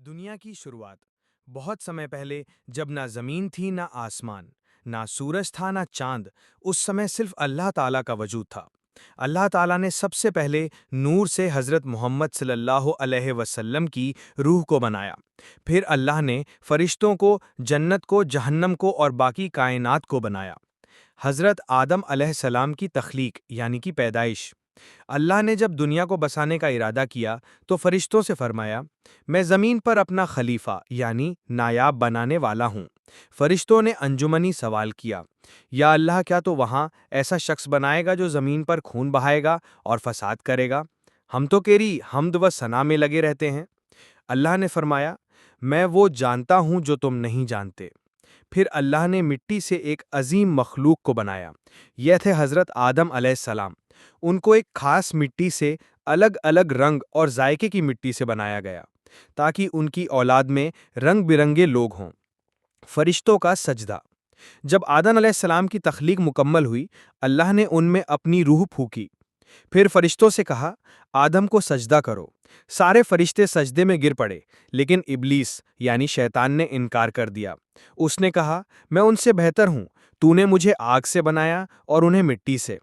دنیا کی شروعات بہت سمے پہلے جب نہ زمین تھی نہ آسمان، نہ سورج تھا نہ چاند، اس سمے صرف اللہ تعالیٰ کا وجود تھا۔ اللہ تعالیٰ نے سب سے پہلے نور سے حضرت محمد صلی اللہ علیہ وسلم کی روح کو بنایا۔ پھر اللہ نے فرشتوں کو، جنت کو، جہنم کو اور باقی کائنات کو بنایا۔ حضرت آدم علیہ السلام کی تخلیق یعنی کہ پیدائش۔ اللہ نے جب دنیا کو بسانے کا ارادہ کیا تو فرشتوں سے فرمایا، میں زمین پر اپنا خلیفہ یعنی نائب بنانے والا ہوں۔ فرشتوں نے انجمنی سوال کیا، یا اللہ کیا تو وہاں ایسا شخص بنائے گا جو زمین پر خون بہائے گا اور فساد کرے گا؟ ہم تو تیری حمد و ثنا میں لگے رہتے ہیں۔ اللہ نے فرمایا، میں وہ جانتا ہوں جو تم نہیں جانتے۔ پھر اللہ نے مٹی سے ایک عظیم مخلوق کو بنایا۔ یہ تھے حضرت آدم علیہ السلام۔ ان کو ایک خاص مٹی سے الگ الگ رنگ اور ذائقے کی مٹی سے بنایا گیا تاکہ ان کی اولاد میں رنگ برنگے لوگ ہوں۔ فرشتوں کا سجدہ۔ جب آدم علیہ السلام کی تخلیق مکمل ہوئی، اللہ نے ان میں اپنی روح پھونکی۔ پھر فرشتوں سے کہا، آدم کو سجدہ کرو۔ سارے فرشتے سجدے میں گر پڑے، لیکن ابلیس یعنی شیطان نے انکار کر دیا۔ اس نے کہا، میں ان سے بہتر ہوں، تو نے مجھے آگ سے بنایا اور انہیں مٹی سے۔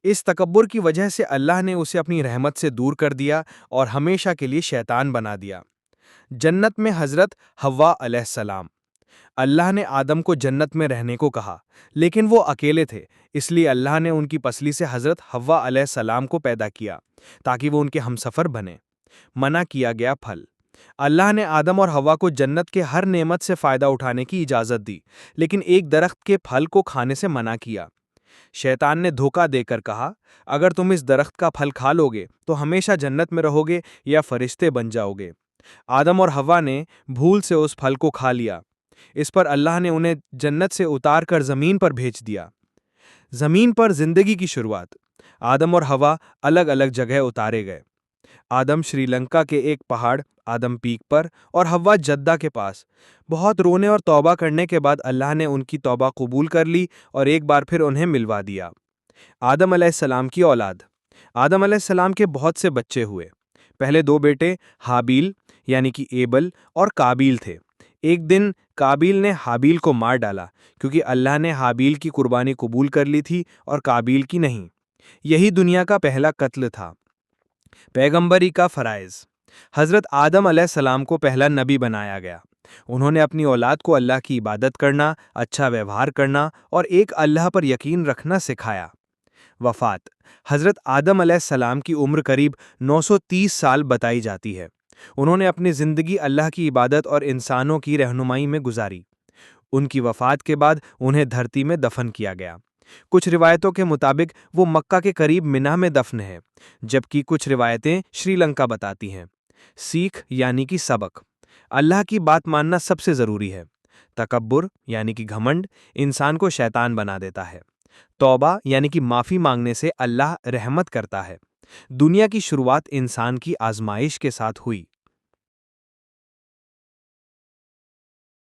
اس تکبر کی وجہ سے اللہ نے اسے اپنی رحمت سے دور کر دیا اور ہمیشہ کے لیے شیطان بنا دیا۔ جنت میں حضرت حوا علیہ السلام۔ اللہ نے آدم کو جنت میں رہنے کو کہا، لیکن وہ اکیلے تھے، اس لیے اللہ نے ان کی پسلی سے حضرت حوا علیہ السلام کو پیدا کیا تاکہ وہ ان کے ہمسفر بنے۔ منع کیا گیا پھل۔ اللہ نے آدم اور حوا کو جنت کے ہر نعمت سے فائدہ اٹھانے کی اجازت دی، لیکن ایک درخت کے پھل کو کھانے سے منع کیا۔ شیطان نے دھوکہ دے کر کہا، اگر تم اس درخت کا پھل کھا لو گے تو ہمیشہ جنت میں رہو گے یا فرشتے بن جاؤ گے۔ آدم اور حوا نے بھول سے اس پھل کو کھا لیا۔ اس پر اللہ نے انہیں جنت سے اتار کر زمین پر بھیج دیا۔ زمین پر زندگی کی شروعات۔ آدم اور حوا الگ الگ جگہ اتارے گئے۔ آدم شری لنکا کے ایک پہاڑ آدم پیک پر اور حوا جدہ کے پاس۔ بہت رونے اور توبہ کرنے کے بعد اللہ نے ان کی توبہ قبول کر لی اور ایک بار پھر انہیں ملوا دیا۔ آدم علیہ السلام کی اولاد۔ آدم علیہ السلام کے بہت سے بچے ہوئے۔ پہلے دو بیٹے حابیل یعنی کہ ایبل اور قابیل تھے۔ ایک دن قابیل نے حابیل کو مار ڈالا کیونکہ اللہ نے حابیل کی قربانی قبول کر لی تھی اور قابیل کی نہیں۔ یہی دنیا کا پہلا قتل تھا۔ پیغمبری کا فرائض۔ حضرت آدم علیہ السلام کو پہلا نبی بنایا گیا۔ انہوں نے اپنی اولاد کو اللہ کی عبادت کرنا، اچھا ویوہار کرنا اور ایک اللہ پر یقین رکھنا سکھایا۔ وفات۔ حضرت آدم علیہ السلام کی عمر قریب 930 سال بتائی جاتی ہے۔ انہوں نے اپنی زندگی اللہ کی عبادت اور انسانوں کی رہنمائی میں گزاری۔ ان کی وفات کے بعد انہیں دھرتی میں دفن کیا گیا۔ کچھ روایتوں کے مطابق وہ مکہ کے قریب منی میں دفن ہے، جبکہ کچھ روایتیں شری لنکا بتاتی ہیں۔ سیکھ یعنی کہ سبق۔ اللہ کی بات ماننا سب سے ضروری ہے۔ تکبر یعنی کہ گھمنڈ انسان کو شیطان بنا دیتا ہے۔ توبہ یعنی کہ معافی مانگنے سے اللہ رحمت کرتا ہے۔ دنیا کی شروعات انسان کی آزمائش کے ساتھ ہوئی۔